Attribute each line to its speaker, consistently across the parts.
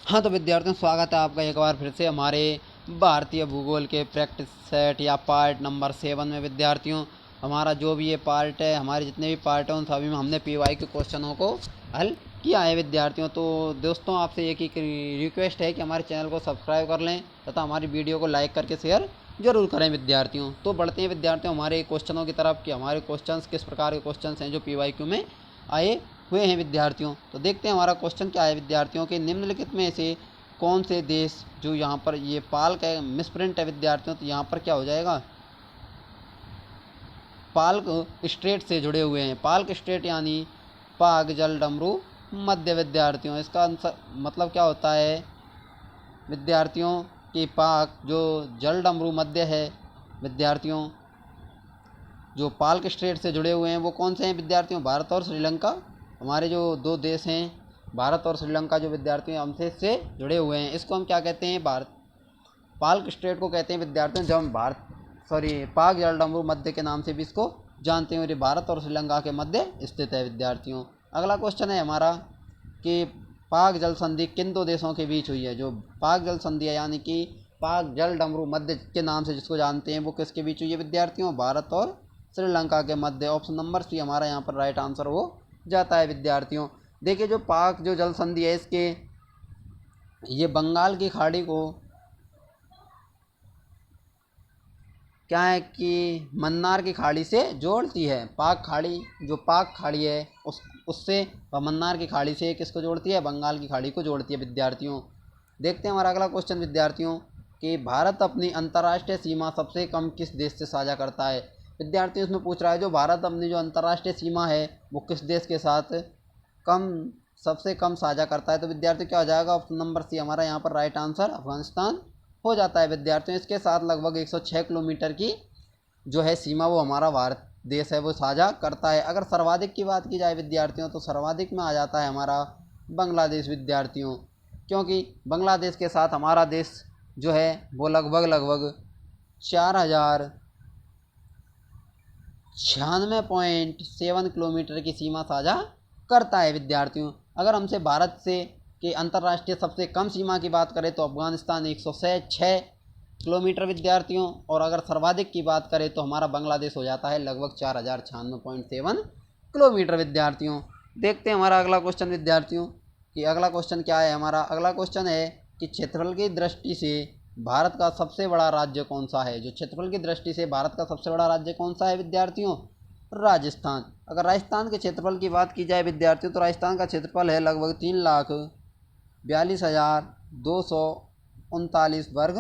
Speaker 1: हाँ तो विद्यार्थियों, स्वागत है आपका एक बार फिर से हमारे भारतीय भूगोल के प्रैक्टिस सेट या पार्ट नंबर 7 में। विद्यार्थियों, हमारा जो भी ये पार्ट है, हमारे जितने भी पार्ट हैं उन सभी में हमने पीवाई के क्वेश्चनों को हल किया है। विद्यार्थियों, तो दोस्तों आपसे एक ही रिक्वेस्ट है कि हमारे चैनल को सब्सक्राइब कर लें तथा हमारी वीडियो को लाइक करके शेयर जरूर करें। विद्यार्थियों, तो बढ़ते हैं विद्यार्थियों हमारे क्वेश्चनों की तरफ कि हमारे क्वेश्चंस किस प्रकार के क्वेश्चंस हैं जो पीवाईक्यू में आए हुए हैं। विद्यार्थियों, तो देखते हैं हमारा क्वेश्चन क्या है। विद्यार्थियों के निम्नलिखित में से कौन से देश, जो यहाँ पर ये पाल का मिसप्रिंट है विद्यार्थियों, तो यहाँ पर क्या हो जाएगा, पाल्क स्ट्रेट से जुड़े हुए हैं। पाल्क स्ट्रेट यानी पाक जल डमरू मध्य। विद्यार्थियों, इसका आंसर मतलब क्या होता है विद्यार्थियों कि पाक जो जल डमरू मध्य है विद्यार्थियों, जो पाल्क स्ट्रेट से जुड़े हुए हैं वो कौन से हैं विद्यार्थियों, भारत और श्रीलंका। हमारे जो दो देश हैं भारत और श्रीलंका, जो विद्यार्थियों हमसे से जुड़े हुए हैं, इसको हम क्या कहते हैं, भारत पाल्क स्ट्रेट को कहते हैं विद्यार्थियों। जब हम पाक जलडमरू मध्य के नाम से भी इसको जानते हैं और ये भारत और श्रीलंका के मध्य स्थित है। विद्यार्थियों, अगला क्वेश्चन है हमारा कि पाक जल संधि किन दो देशों के बीच हुई है। जो पाक जल संधि है यानी कि पाक जल डमरू मध्य के नाम से जिसको जानते हैं, वो किसके बीच हुई है विद्यार्थियों, भारत और श्रीलंका के मध्य। ऑप्शन नंबर सी हमारा यहाँ पर राइट आंसर हो जाता है। विद्यार्थियों, देखिए जो पाक जो जल संधि है, इसके ये बंगाल की खाड़ी को क्या है कि मन्नार की खाड़ी से जोड़ती है। पाक खाड़ी, जो पाक खाड़ी है उससे मन्नार की खाड़ी से किसको जोड़ती है, बंगाल की खाड़ी को जोड़ती है। विद्यार्थियों, देखते हैं हमारा अगला क्वेश्चन विद्यार्थियों कि भारत अपनी अंतर्राष्ट्रीय सीमा सबसे कम किस देश से साझा करता है। विद्यार्थियों, इसमें पूछ रहा है जो भारत अपनी जो अंतर्राष्ट्रीय सीमा है वो किस देश के साथ कम सबसे कम साझा करता है। तो विद्यार्थियों क्या हो जाएगा, ऑप्शन नंबर सी हमारा यहाँ पर राइट आंसर अफगानिस्तान हो जाता है। विद्यार्थियों, इसके साथ लगभग 106 किलोमीटर की जो है सीमा वो हमारा भारत देश है वो साझा करता है। अगर सर्वाधिक की बात की जाए विद्यार्थियों, तो सर्वाधिक में आ जाता है हमारा बांग्लादेश। विद्यार्थियों, क्योंकि बांग्लादेश के साथ हमारा देश जो है वो लगभग 4096.7 किलोमीटर की सीमा साझा करता है। विद्यार्थियों, अगर हमसे भारत से कि अंतर्राष्ट्रीय सबसे कम सीमा की बात करें तो अफगानिस्तान 106 किलोमीटर विद्यार्थियों, और अगर सर्वाधिक की बात करें तो हमारा बांग्लादेश हो जाता है लगभग 4096.7 किलोमीटर। विद्यार्थियों, देखते हैं हमारा अगला क्वेश्चन विद्यार्थियों कि अगला क्वेश्चन क्या है। हमारा अगला क्वेश्चन है कि क्षेत्रफल की दृष्टि से भारत का सबसे बड़ा राज्य कौन सा है। जो क्षेत्रफल की दृष्टि से भारत का सबसे बड़ा राज्य कौन सा है विद्यार्थियों, राजस्थान। अगर राजस्थान के क्षेत्रफल की बात की जाए विद्यार्थियों, तो राजस्थान का क्षेत्रफल है लगभग 3,42,239 वर्ग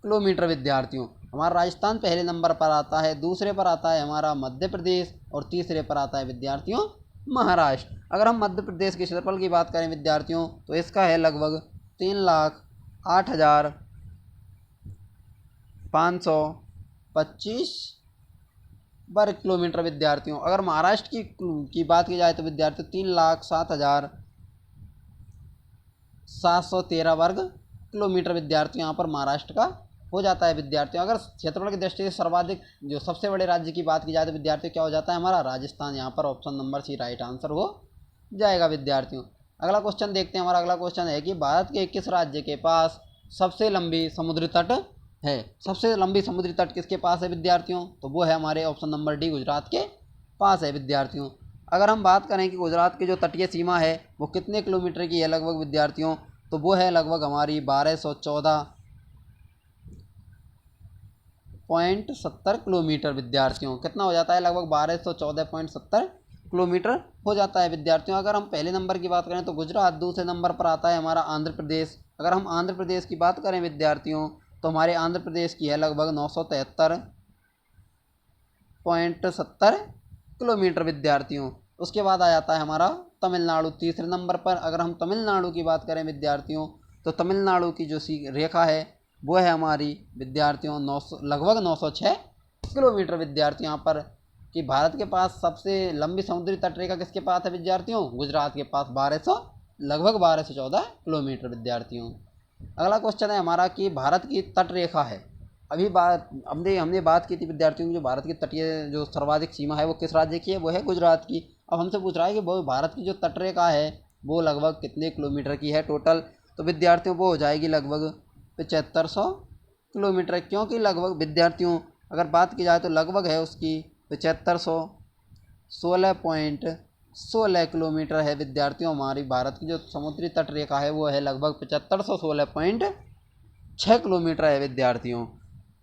Speaker 1: किलोमीटर। विद्यार्थियों, हमारा राजस्थान पहले नंबर पर आता है, दूसरे पर आता है हमारा मध्य प्रदेश और तीसरे पर आता है विद्यार्थियों महाराष्ट्र। अगर हम मध्य प्रदेश के क्षेत्रफल की बात करें विद्यार्थियों, तो इसका है लगभग 3,08,525 वर्ग किलोमीटर। विद्यार्थियों, अगर महाराष्ट्र की बात की जाए तो विद्यार्थियों 3,07,713 वर्ग किलोमीटर विद्यार्थियों यहाँ पर महाराष्ट्र का हो जाता है। विद्यार्थियों, अगर क्षेत्रफल की दृष्टि से सर्वाधिक जो सबसे बड़े राज्य की बात की जाए तो विद्यार्थियों क्या हो जाता है हमारा राजस्थान। यहाँ पर option number C right answer हो जाएगा। विद्यार्थियों, अगला क्वेश्चन देखते हैं। हमारा अगला क्वेश्चन है कि भारत के किस राज्य के पास सबसे लंबी समुद्री तट है। सबसे लंबी समुद्री तट किसके पास है विद्यार्थियों, तो वो है हमारे ऑप्शन नंबर डी गुजरात के पास है। विद्यार्थियों, अगर हम बात करें कि गुजरात की जो तटीय सीमा है वो कितने किलोमीटर की है लगभग विद्यार्थियों, तो वो है लगभग हमारी 1214.70 किलोमीटर। विद्यार्थियों, कितना हो जाता है लगभग 1214.70 किलोमीटर हो जाता है। विद्यार्थियों, अगर हम पहले नंबर की बात करें तो गुजरात, दूसरे नंबर पर आता है हमारा आंध्र प्रदेश। अगर हम आंध्र प्रदेश की बात करें विद्यार्थियों, तो हमारे आंध्र प्रदेश की है लगभग 973.70 किलोमीटर। विद्यार्थियों, उसके बाद आ जाता है हमारा तमिलनाडु तीसरे नंबर पर। अगर हम तमिलनाडु की बात करें विद्यार्थियों, तो तमिलनाडु की जो रेखा है वो है हमारी विद्यार्थियों लगभग 906 किलोमीटर। विद्यार्थियों, यहाँ पर कि भारत के पास सबसे लंबी समुद्री तटरेखा किसके पास है विद्यार्थियों, गुजरात के पास लगभग 1214 किलोमीटर। विद्यार्थियों, अगला क्वेश्चन है हमारा कि भारत की तट रेखा है। अभी बात हमने बात की थी विद्यार्थियों की, जो भारत की तटीय जो सर्वाधिक सीमा है वो किस राज्य की है, वो है गुजरात की। अब हमसे पूछ रहा है कि वो भारत की जो तट रेखा है वो लगभग कितने किलोमीटर की है टोटल। तो विद्यार्थियों वो हो जाएगी लगभग 7500 किलोमीटर, क्योंकि लगभग विद्यार्थियों अगर बात की जाए तो लगभग है उसकी 7500 16.16 किलोमीटर है विद्यार्थियों। हमारी भारत की जो समुद्री तट रेखा है वो है लगभग 7516.6 किलोमीटर है विद्यार्थियों।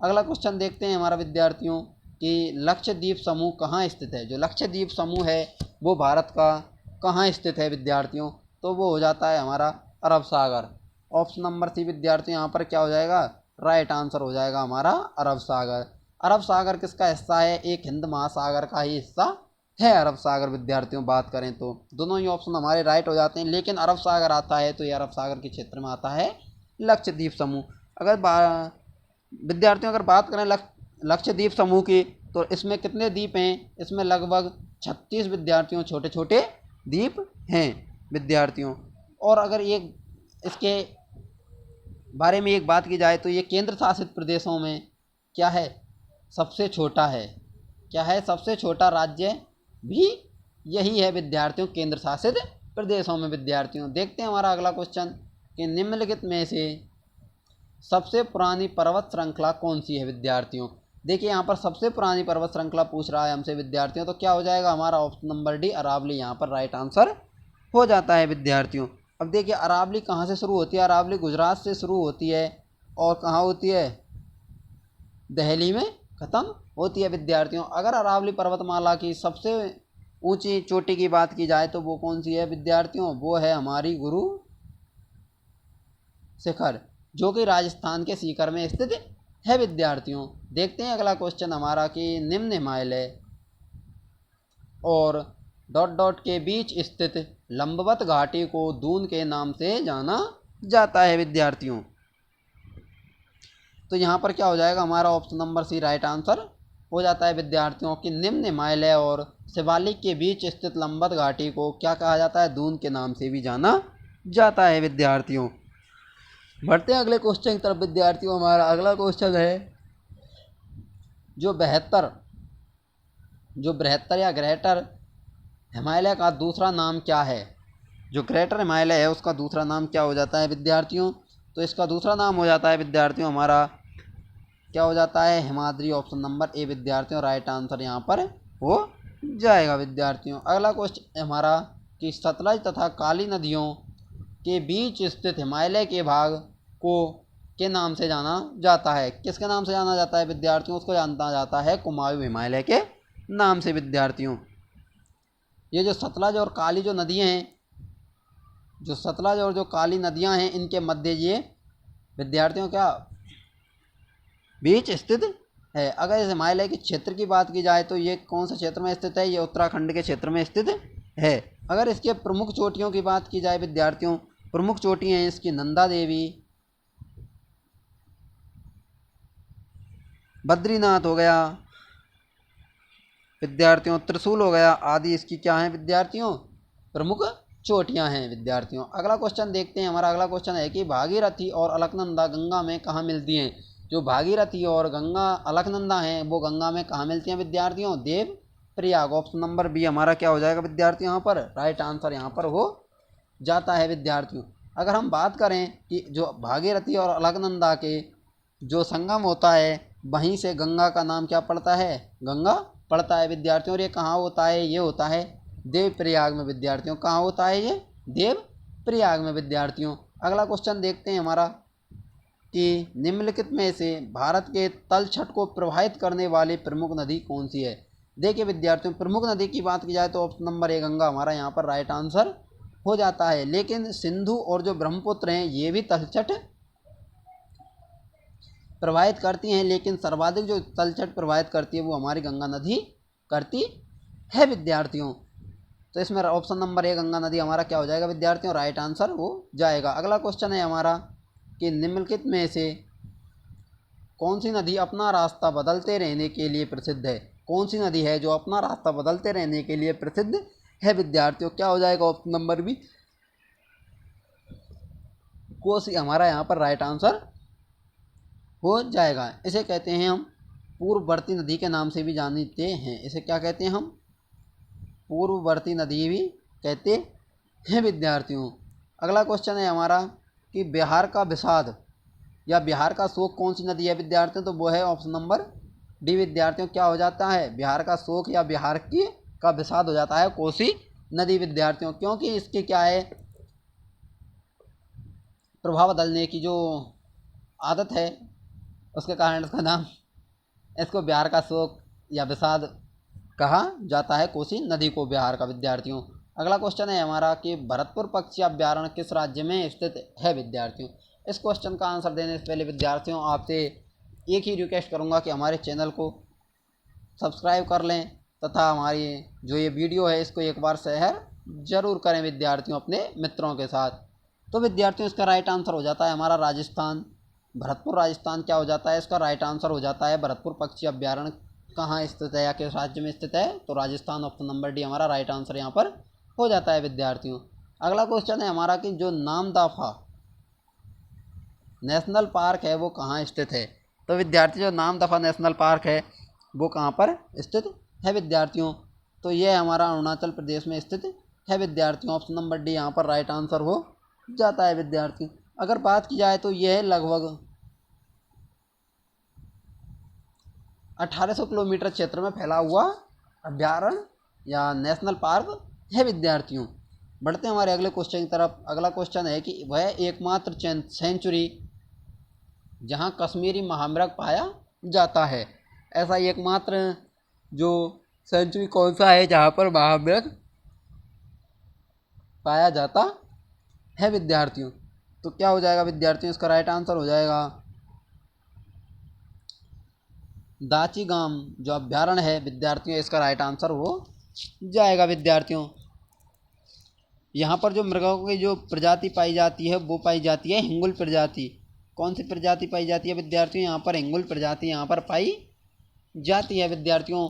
Speaker 1: अगला क्वेश्चन देखते हैं हमारा विद्यार्थियों कि लक्षद्वीप समूह कहाँ स्थित है। जो लक्षद्वीप समूह है वो भारत का कहाँ स्थित है विद्यार्थियों, तो वो हो जाता है हमारा अरब सागर। ऑप्शन नंबर सी विद्यार्थियों यहाँ पर क्या हो जाएगा, राइट आंसर हो जाएगा हमारा अरब सागर। अरब सागर किसका हिस्सा है, एक हिंद महासागर का ही हिस्सा है अरब सागर विद्यार्थियों। बात करें तो दोनों ही ऑप्शन हमारे राइट हो जाते हैं, लेकिन अरब सागर आता है तो ये अरब सागर के क्षेत्र में आता है लक्षद्वीप समूह। अगर विद्यार्थियों अगर बात करें लक्षद्वीप समूह की, तो इसमें कितने द्वीप हैं, इसमें लगभग 36 विद्यार्थियों छोटे छोटे द्वीप हैं विद्यार्थियों। और अगर एक इसके बारे में एक बात की जाए तो ये केंद्र शासित प्रदेशों में क्या है, सबसे छोटा है। क्या है, सबसे छोटा राज्य भी यही है विद्यार्थियों, केंद्र शासित प्रदेशों में विद्यार्थियों। देखते हैं हमारा अगला क्वेश्चन कि निम्नलिखित में से सबसे पुरानी पर्वत श्रृंखला कौन सी है विद्यार्थियों। देखिए यहाँ पर सबसे पुरानी पर्वत श्रृंखला पूछ रहा है हमसे विद्यार्थियों, तो क्या हो जाएगा हमारा ऑप्शन नंबर डी अरावली यहाँ पर राइट आंसर हो जाता है विद्यार्थियों। अब देखिए अरावली कहाँ से शुरू होती है, अरावली गुजरात से शुरू होती है और कहाँ होती है, दिल्ली में ख़त्म होती है विद्यार्थियों। अगर अरावली पर्वतमाला की सबसे ऊंची चोटी की बात की जाए तो वो कौन सी है विद्यार्थियों, वो है हमारी गुरु शिखर, जो कि राजस्थान के सीकर में स्थित है विद्यार्थियों। देखते हैं अगला क्वेश्चन हमारा कि निम्न हिमालय और डॉट डॉट के बीच स्थित लंबवत घाटी को दून के नाम से जाना जाता है विद्यार्थियों। तो यहाँ पर क्या हो जाएगा हमारा option number C right answer हो जाता है विद्यार्थियों कि निम्न हिमालय और शिवालिक के बीच स्थित लंबवत घाटी को क्या कहा जाता है, दून के नाम से भी जाना जाता है विद्यार्थियों। बढ़ते हैं अगले क्वेश्चन की तरफ विद्यार्थियों। हमारा अगला क्वेश्चन है जो बृहत्तर या ग्रेटर हिमालय का दूसरा नाम क्या है। जो ग्रेटर हिमालय है उसका दूसरा नाम क्या हो जाता है विद्यार्थियों, तो इसका दूसरा नाम हो जाता है विद्यार्थियों हमारा क्या हो जाता है, हिमाद्री। ऑप्शन नंबर ए विद्यार्थियों राइट आंसर यहाँ पर हो जाएगा विद्यार्थियों। अगला क्वेश्चन हमारा कि सतलज तथा काली नदियों के बीच स्थित हिमालय के भाग को के नाम से जाना जाता है। किसके नाम से जाना जाता है विद्यार्थियों, उसको जाना जाता है कुमाऊं हिमालय के नाम से विद्यार्थियों। ये जो सतलज और काली जो नदियाँ हैं, जो सतलज और जो काली नदियाँ हैं, इनके मध्य ये विद्यार्थियों क्या बीच स्थित है। अगर इस हिमालय के क्षेत्र की बात की जाए तो ये कौन से क्षेत्र में स्थित है, ये उत्तराखंड के क्षेत्र में स्थित है। अगर इसके प्रमुख चोटियों की बात की जाए विद्यार्थियों, प्रमुख चोटियाँ हैं इसकी नंदा देवी, बद्रीनाथ हो गया विद्यार्थियों, त्रिशूल हो गया आदि इसकी क्या है विद्यार्थियों, प्रमुख चोटियां हैं विद्यार्थियों। अगला क्वेश्चन देखते हैं। हमारा अगला क्वेश्चन है कि भागीरथी और अलकनंदा गंगा में कहाँ मिलती हैं। जो भागीरथी और गंगा अलकनंदा हैं वो गंगा में कहाँ मिलती हैं विद्यार्थियों, Dev Prayag. Option number B हमारा क्या हो जाएगा विद्यार्थियों, यहाँ पर राइट आंसर यहाँ पर हो जाता है विद्यार्थियों। अगर हम बात करें कि जो भागीरथी और अलकनंदा के जो संगम होता है वहीं से गंगा का नाम क्या पड़ता है, गंगा पड़ता है विद्यार्थियों। और ये कहाँ होता है, ये होता है देव प्रयाग में विद्यार्थियों। कहाँ होता है ये, देव प्रयाग में विद्यार्थियों। अगला क्वेश्चन देखते हैं हमारा कि निम्नलिखित में से भारत के तलछट को प्रभावित करने वाली प्रमुख नदी कौन सी है। देखिए विद्यार्थियों प्रमुख नदी की बात की जाए तो ऑप्शन नंबर ए गंगा हमारा यहाँ पर राइट आंसर हो जाता है। लेकिन सिंधु और जो ब्रह्मपुत्र हैं ये भी तलछट प्रभावित करती हैं, लेकिन सर्वाधिक जो तलछट प्रभावित करती है वो हमारी गंगा नदी करती है विद्यार्थियों। तो इसमें ऑप्शन नंबर ए गंगा नदी हमारा क्या हो जाएगा विद्यार्थियों, राइट आंसर हो जाएगा। अगला क्वेश्चन है हमारा कि निम्नलिखित में से कौन सी नदी अपना रास्ता बदलते रहने के लिए प्रसिद्ध है। कौन सी नदी है जो अपना रास्ता बदलते रहने के लिए प्रसिद्ध है विद्यार्थियों, क्या हो जाएगा ऑप्शन नंबर बी कोसी हमारा यहाँ पर राइट आंसर हो जाएगा। इसे कहते हैं हम पूर्ववर्ती नदी के नाम से भी जानते हैं। इसे क्या कहते हैं हम, पूर्ववर्ती नदी भी कहते हैं विद्यार्थियों। अगला क्वेश्चन है हमारा कि बिहार का विषाद या बिहार का शोक कौन सी नदी है विद्यार्थियों, तो वो है ऑप्शन नंबर डी विद्यार्थियों। क्या हो जाता है, बिहार का शोक या बिहार की का विषाद हो जाता है कोसी नदी विद्यार्थियों, क्योंकि इसकी क्या है, प्रभाव बदलने की जो आदत है उसके कारण इसका नाम, इसको बिहार का शोक या विषाद कहा जाता है, कोसी नदी को बिहार का विद्यार्थियों। अगला क्वेश्चन है हमारा कि भरतपुर पक्षी अभ्यारण्य किस राज्य में स्थित है विद्यार्थियों। इस क्वेश्चन का आंसर देने से पहले विद्यार्थियों आपसे एक ही रिक्वेस्ट करूंगा कि हमारे चैनल को सब्सक्राइब कर लें तथा हमारी जो ये वीडियो है इसको एक बार शेयर जरूर करें विद्यार्थियों अपने मित्रों के साथ। तो विद्यार्थियों इसका राइट आंसर हो जाता है हमारा राजस्थान, भरतपुर राजस्थान क्या हो जाता है, इसका राइट आंसर हो जाता है भरतपुर पक्षी अभ्यारण्य कहाँ स्थित है या किस राज्य में स्थित है, तो राजस्थान ऑप्शन नंबर डी हमारा राइट आंसर यहाँ पर हो जाता है विद्यार्थियों। अगला क्वेश्चन है हमारा कि जो नामदफा नेशनल पार्क है वो कहाँ स्थित है, तो विद्यार्थी जो नामदफा नेशनल पार्क है वो कहाँ पर स्थित है विद्यार्थियों, तो ये हमारा अरुणाचल प्रदेश में स्थित है विद्यार्थियों। ऑप्शन नंबर डी यहाँ पर राइट आंसर हो जाता है विद्यार्थियों। अगर बात की जाए तो यह लगभग 1800 किलोमीटर क्षेत्र में फैला हुआ अभ्यारण्य या नेशनल पार्क है विद्यार्थियों। बढ़ते हैं हमारे अगले क्वेश्चन की तरफ। अगला क्वेश्चन है कि वह एकमात्र सेंचुरी जहां कश्मीरी महामृग पाया जाता है, ऐसा एकमात्र जो सेंचुरी कौन सा है जहां पर महामृग पाया जाता है विद्यार्थियों, तो क्या हो जाएगा विद्यार्थियों, इसका राइट आंसर हो जाएगा दाचीगाम जो अभ्यारण्य है विद्यार्थियों, इसका राइट आंसर हो जाएगा विद्यार्थियों। यहाँ पर जो मृगों की जो प्रजाति पाई जाती है वो पाई जाती है हिंगुल प्रजाति। कौन सी प्रजाति पाई जाती है विद्यार्थियों, यहाँ पर हिंगुल प्रजाति यहाँ पर पाई जाती है विद्यार्थियों।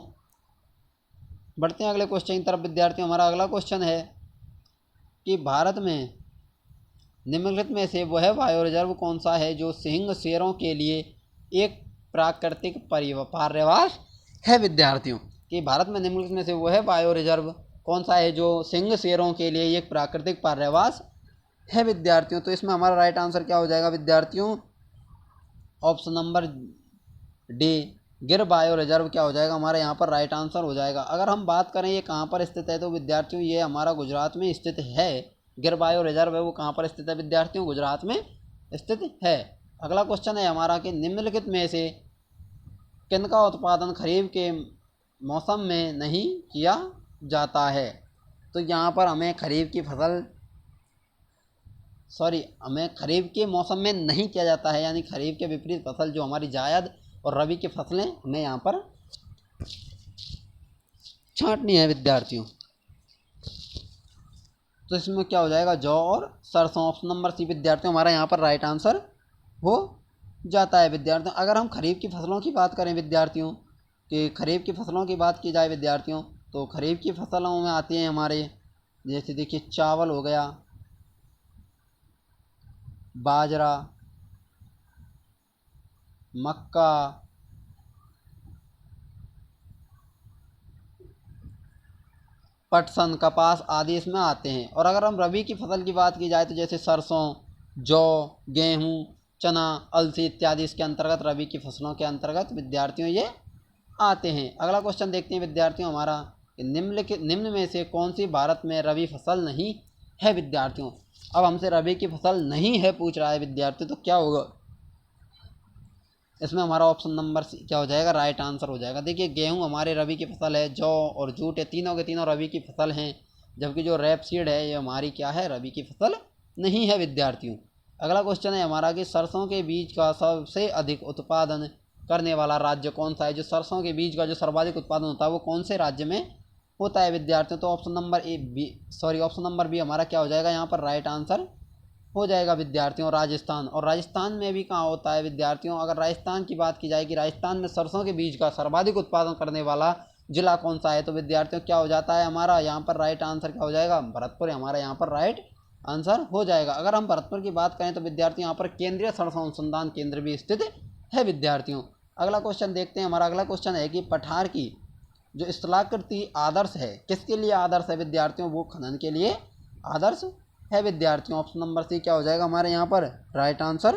Speaker 1: बढ़ते हैं अगले क्वेश्चन की तरफ विद्यार्थियों। हमारा अगला क्वेश्चन है कि भारत में निम्नलिखित में से वह बायो रिजर्व कौन सा है जो सिंह शेरों के लिए एक प्राकृतिक पर्यावास है विद्यार्थियों, कि भारत में निम्नलिखित में से वह बायो रिजर्व कौन सा है जो सिंह शेरों के लिए एक प्राकृतिक पर्यावास है विद्यार्थियों, तो इसमें हमारा राइट आंसर क्या हो जाएगा विद्यार्थियों, ऑप्शन नंबर डी गिर बायो रिजर्व क्या हो जाएगा हमारा यहाँ पर राइट आंसर हो जाएगा। अगर हम बात करें ये कहाँ पर स्थित है, तो विद्यार्थियों ये हमारा गुजरात में स्थित है। गिर बायो रिजर्व है वो कहाँ पर स्थित है विद्यार्थियों, गुजरात में स्थित है। अगला क्वेश्चन है हमारा कि निम्नलिखित में से किनका उत्पादन खरीफ के मौसम में नहीं किया जाता है, तो यहाँ पर हमें खरीफ की फसल हमें खरीफ के मौसम में नहीं किया जाता है, यानी खरीफ के विपरीत फसल जो हमारी जायद और रबी की फसलें हमें यहाँ पर छांटनी है विद्यार्थियों, तो इसमें क्या हो जाएगा जौ और सरसों। ऑप्शन नंबर सी विद्यार्थियों हमारा यहाँ पर राइट आंसर हो जाता है विद्यार्थियों। अगर हम खरीफ की फसलों की बात करें विद्यार्थियों, कि खरीफ की फसलों की बात की जाए विद्यार्थियों, तो खरीफ की फसलों में आती हैं हमारे जैसे देखिए चावल हो गया, बाजरा, मक्का, पटसन, कपास आदि इसमें आते हैं। और अगर हम रबी की फसल की बात की जाए तो जैसे सरसों, जौ, गेहूँ, चना, अलसी इत्यादि इसके अंतर्गत रबी की फसलों के अंतर्गत विद्यार्थियों ये आते हैं। अगला क्वेश्चन देखते हैं विद्यार्थियों हमारा, निम्न में से कौन सी भारत में रबी फसल नहीं है विद्यार्थियों। अब हमसे रबी की फसल नहीं है पूछ रहा है विद्यार्थियों, तो क्या होगा इसमें हमारा ऑप्शन नंबर सी क्या हो जाएगा राइट आंसर हो जाएगा। देखिए गेहूं हमारे रबी की फसल है, जौ और जूट ये तीनों के तीनों रबी की फसल हैं, जबकि जो रेपसीड है ये हमारी क्या है रबी की फसल नहीं है विद्यार्थियों। अगला क्वेश्चन है हमारा कि सरसों के बीज का सबसे अधिक उत्पादन करने वाला राज्य कौन सा है, जो सरसों के बीज का जो सर्वाधिक उत्पादन होता है वो कौन से राज्य में होता है विद्यार्थियों, तो ऑप्शन नंबर बी हमारा क्या हो जाएगा यहाँ पर राइट आंसर हो जाएगा विद्यार्थियों, राजस्थान। और राजस्थान में भी कहाँ होता है विद्यार्थियों, अगर राजस्थान की बात की जाए कि राजस्थान में सरसों के बीज का सर्वाधिक उत्पादन करने वाला जिला कौन सा है, तो विद्यार्थियों क्या हो जाता है हमारा यहाँ पर राइट आंसर क्या हो जाएगा भरतपुर हमारा यहाँ पर राइट आंसर हो जाएगा। अगर हम भरतपुर की बात करें तो विद्यार्थियों यहाँ पर केंद्रीय सरसों अनुसंधान केंद्र भी स्थित है विद्यार्थियों। अगला क्वेश्चन देखते हैं। हमारा अगला क्वेश्चन है कि पठार की जो स्थलाकृति आदर्श है किसके लिए आदर्श है विद्यार्थियों, वो खनन के लिए आदर्श है विद्यार्थियों। ऑप्शन नंबर सी क्या हो जाएगा हमारे यहाँ पर राइट आंसर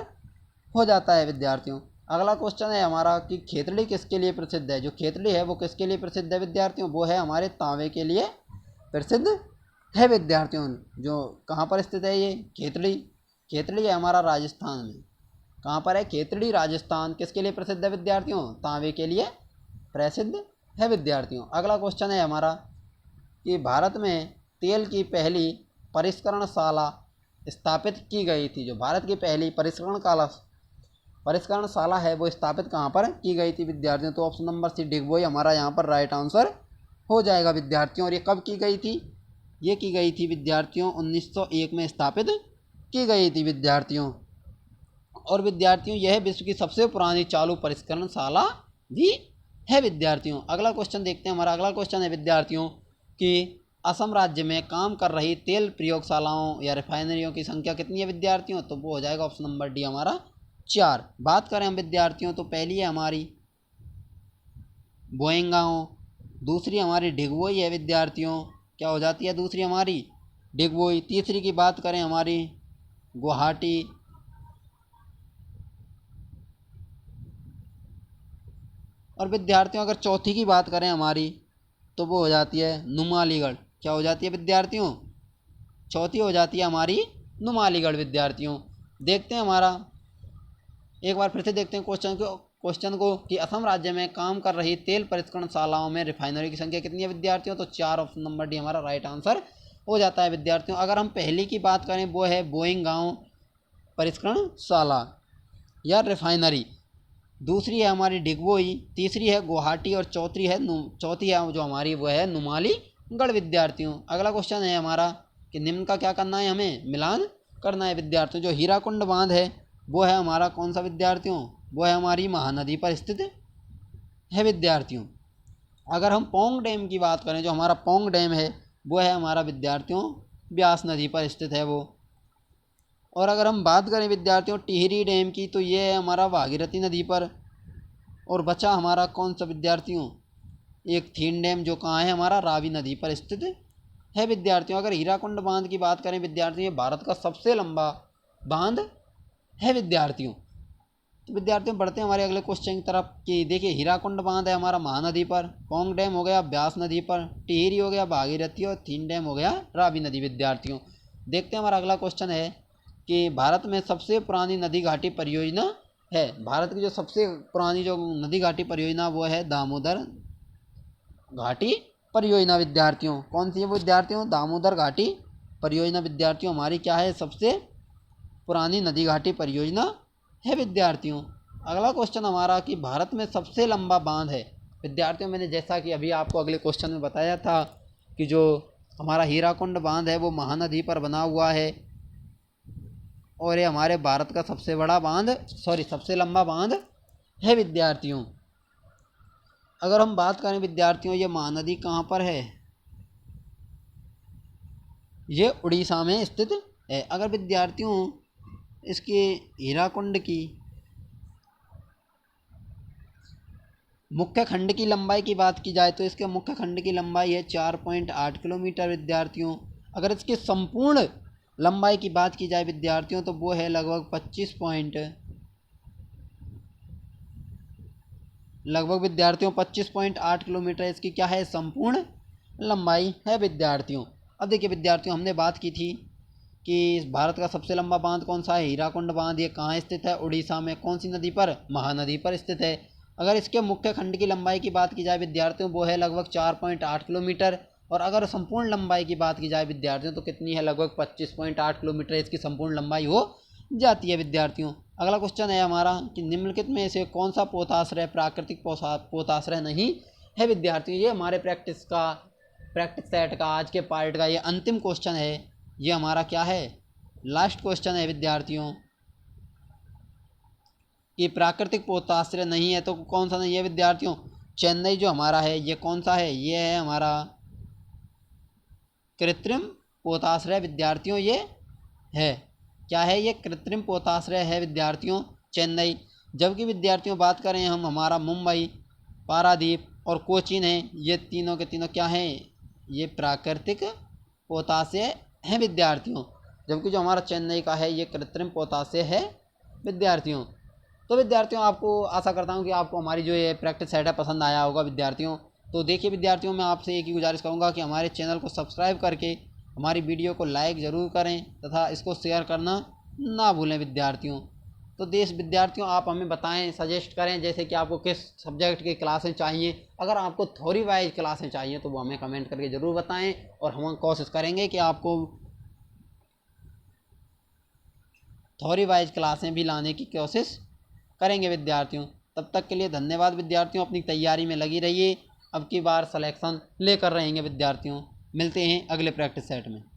Speaker 1: हो जाता है विद्यार्थियों। अगला क्वेश्चन है हमारा कि खेतड़ी किसके लिए प्रसिद्ध है। जो खेतड़ी है वो किसके लिए प्रसिद्ध है विद्यार्थियों, वो है हमारे तांबे के लिए प्रसिद्ध है विद्यार्थियों। जो कहाँ पर स्थित है ये खेतड़ी, खेतड़ी है हमारा राजस्थान में। कहाँ पर है खेतड़ी, राजस्थान। किसके लिए प्रसिद्ध है विद्यार्थियों, तांबे के लिए प्रसिद्ध है विद्यार्थियों। अगला क्वेश्चन है हमारा कि भारत में तेल की पहली परिष्करणशाला स्थापित की गई थी। जो भारत की पहली परिष्करणशाला है वो स्थापित कहाँ पर की गई थी विद्यार्थियों, तो ऑप्शन नंबर सी डिगबोई हमारा यहाँ पर राइट आंसर हो जाएगा विद्यार्थियों। और ये कब की गई थी, ये की गई थी विद्यार्थियों 1901 में स्थापित की गई थी विद्यार्थियों। और विद्यार्थियों यह विश्व की सबसे पुरानी चालू परिष्करणशाला भी है विद्यार्थियों। अगला क्वेश्चन देखते हैं। हमारा अगला क्वेश्चन है विद्यार्थियों कि असम राज्य में काम कर रही तेल प्रयोगशालाओं या रिफाइनरियों की संख्या कितनी है विद्यार्थियों, तो वो हो जाएगा ऑप्शन नंबर डी हमारा 4। बात करें हम विद्यार्थियों तो पहली है हमारी बोएंगांव, दूसरी हमारी डिगबोई है विद्यार्थियों। क्या हो जाती है दूसरी हमारी डिगबोई। तीसरी की बात करें हमारी गुवाहाटी, और विद्यार्थियों अगर चौथी की बात करें हमारी तो वो हो जाती है नुमालीगढ़। क्या हो जाती है विद्यार्थियों, चौथी हो जाती है हमारी नुमालीगढ़ विद्यार्थियों। देखते हैं हमारा एक बार फिर से देखते हैं क्वेश्चन को कि असम राज्य में काम कर रही तेल परिष्करणशालाओं में रिफाइनरी की संख्या कितनी है विद्यार्थियों, तो 4। ऑप्शन नंबर डी हमारा राइट आंसर हो जाता है विद्यार्थियों। अगर हम पहली की बात करें वो है बोइंगांव परिष्करणशाला या रिफाइनरी, दूसरी है हमारी डिगबोई, तीसरी है गुवाहाटी और चौथी है जो हमारी वो है नुमालीगढ़ विद्यार्थियों। अगला क्वेश्चन है हमारा कि निम्न का क्या करना है, हमें मिलान करना है विद्यार्थियों। जो हीराकुंड बांध है वो है हमारा कौन सा विद्यार्थियों, वो है हमारी महानदी पर स्थित है विद्यार्थियों। अगर हम पोंग डैम की बात करें, जो हमारा पोंग डैम है वो है हमारा विद्यार्थियों ब्यास नदी पर स्थित है वो। और अगर हम बात करें विद्यार्थियों टिहरी डैम की तो ये है हमारा भागीरथी नदी पर। और बचा हमारा कौन सा विद्यार्थियों, एक थीन डैम जो कहाँ है हमारा रावी नदी पर स्थित है विद्यार्थियों। अगर हीराकुंड बांध की बात करें विद्यार्थियों, ये भारत का सबसे लंबा बांध है विद्यार्थियों। तो विद्यार्थियों बढ़ते हैं हमारे अगले क्वेश्चन की तरफ कि देखिए हीराकुंड बांध है हमारा महानदी पर, पोंग डैम हो गया ब्यास नदी पर, टिहरी हो गया भागीरथी और थीन डैम हो गया रावी नदी विद्यार्थियों। देखते हैं हमारा अगला क्वेश्चन है कि भारत में सबसे पुरानी नदी घाटी परियोजना है। भारत की जो सबसे पुरानी जो नदी घाटी परियोजना वो है दामोदर घाटी परियोजना विद्यार्थियों। कौन सी है विद्यार्थियों, दामोदर घाटी परियोजना विद्यार्थियों हमारी क्या है, सबसे पुरानी नदी घाटी परियोजना है विद्यार्थियों। अगला क्वेश्चन हमारा कि भारत में सबसे लंबा बांध है विद्यार्थियों। मैंने जैसा कि अभी आपको अगले क्वेश्चन में बताया था कि जो हमारा हीराकुंड बांध है वो महानदी पर बना हुआ है और ये हमारे भारत का सबसे लंबा बांध है विद्यार्थियों। अगर हम बात करें विद्यार्थियों ये महानदी कहाँ पर है, ये उड़ीसा में स्थित है। अगर विद्यार्थियों इसके हीराकुंड की मुख्य खंड की लंबाई की बात की जाए तो इसके मुख्य खंड की लंबाई है 4.8 किलोमीटर विद्यार्थियों। अगर इसकी संपूर्ण लंबाई की बात की जाए विद्यार्थियों तो वो है लगभग 25.8 किलोमीटर इसकी क्या है, संपूर्ण लंबाई है विद्यार्थियों। अब देखिए विद्यार्थियों हमने बात की थी कि भारत का सबसे लंबा बांध कौन सा है, हीराकुंड बांध। ये कहाँ स्थित है, उड़ीसा में। कौन सी नदी पर, महानदी पर स्थित है। अगर इसके मुख्य खंड की लंबाई की बात की जाए विद्यार्थियों वो है लगभग 4.8 किलोमीटर। और अगर संपूर्ण लंबाई की बात की जाए विद्यार्थियों तो कितनी है, लगभग 25.8 किलोमीटर इसकी संपूर्ण लंबाई हो जाती है विद्यार्थियों। अगला क्वेश्चन है हमारा कि निम्नलिखित में से कौन सा पोताश्रय प्राकृतिक पोताश्रय नहीं है विद्यार्थियों। ये हमारे प्रैक्टिस सेट का आज के पार्ट का ये अंतिम क्वेश्चन है। ये हमारा क्या है, लास्ट क्वेश्चन है विद्यार्थियों कि प्राकृतिक पोताश्रय नहीं है तो कौन सा नहीं है विद्यार्थियों। चेन्नई जो हमारा है ये कौन सा है, ये है हमारा कृत्रिम पोताश्रय विद्यार्थियों। ये है क्या है, ये कृत्रिम पोताश्रय है विद्यार्थियों चेन्नई। जबकि विद्यार्थियों बात करें हम हमारा मुंबई, पारादीप और कोचीन है, ये तीनों के तीनों क्या हैं, ये प्राकृतिक पोताश्रय हैं विद्यार्थियों। जबकि जो हमारा चेन्नई का है ये कृत्रिम पोताश्य है विद्यार्थियों। तो विद्यार्थियों आपको आशा करता हूँ कि आपको हमारी जो ये प्रैक्टिस सेट है पसंद आया होगा विद्यार्थियों। तो देखिए विद्यार्थियों, मैं आपसे एक ही गुजारिश करूँगा कि हमारे चैनल को सब्सक्राइब करके हमारी वीडियो को लाइक ज़रूर करें तथा इसको शेयर करना ना भूलें विद्यार्थियों। तो देश विद्यार्थियों, आप हमें बताएं, सजेस्ट करें जैसे कि आपको किस सब्जेक्ट की क्लासें चाहिए। अगर आपको थ्योरी वाइज क्लासें चाहिए तो वो हमें कमेंट करके ज़रूर बताएं और हम कोशिश करेंगे कि आपको थ्योरी वाइज क्लासें भी लाने की कोशिश करेंगे विद्यार्थियों। तब तक के लिए धन्यवाद विद्यार्थियों, अपनी तैयारी में लगी रहिए। अब की बार सिलेक्शन लेकर रहेंगे विद्यार्थियों। मिलते हैं अगले प्रैक्टिस सेट में।